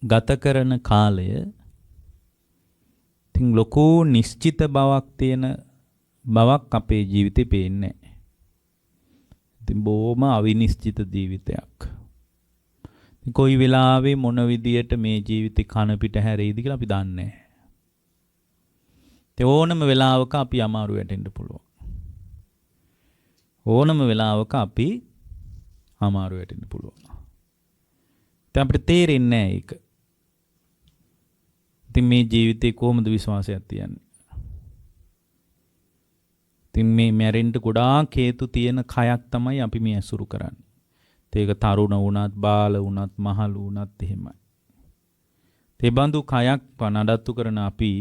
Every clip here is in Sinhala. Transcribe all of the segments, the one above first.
ගත කරන කාලය තින් ලොකු නිශ්චිත බවක් තියෙන බවක් අපේ ජීවිතේ පේන්නේ නැහැ. ඉතින් බොහොම අවිනිශ්චිත ජීවිතයක්. කොයි වෙලාවෙ මොන විදියට මේ ජීවිතේ කන පිට හැරෙයිද කියලා අපි දන්නේ නැහැ. ඕනම වෙලාවක අපි අමාරු වැටෙන්න පුළුවන්. ඕනම වෙලාවක අපි අමාරු වැටෙන්න පුළුවන්. දැන් අපිට තේරෙන්නේ නැහැ ඒක. ඉතින් මේ ජීවිතේ කොහොමද විශ්වාසයක් තියන්නේ? ඉතින් මේ මැරෙන්න ගොඩාක් හේතු තියෙන කයක් තමයි අපි මේ ඇසුරු කරන්නේ. ඒක තරුණ වුණත්, බාල වුණත්, මහලු වුණත් එහෙමයි. ඒ බඳු කයක් නඩත්තු කරන අපි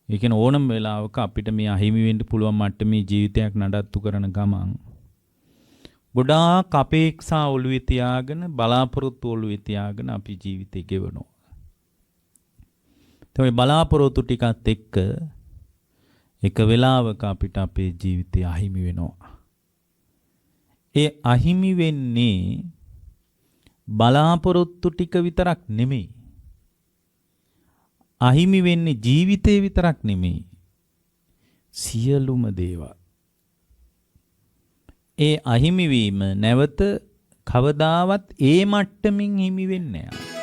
ඒ කියන්නේ ඕනම වෙලාවක අපිට මේ අහිමි වෙන්න පුළුවන් මට්ටමේ ජීවිතයක් නඩත්තු කරන ගමන් ගොඩාක් අපේක්ෂා ඔළුවේ තියාගෙන බලාපොරොත්තු ඔළුවේ තියාගෙන අපි ජීවිතේ ගෙවනවා. ඒ බලාපොරොත්තු ටිකත් එක්ක එක වෙලාවක අපිට අපේ ජීවිතය අහිමි වෙනවා. ඒ අහිමි වෙන්නේ බලාපොරොත්තු ටික විතරක් නෙමෙයි. අහිමි වෙන්නේ ජීවිතේ විතරක් නෙමෙයි. සියලුම දේවල්. ඒ අහිමි වීම නැවත කවදාවත් ඒ මට්ටමින් හිමි වෙන්නේ නැහැ.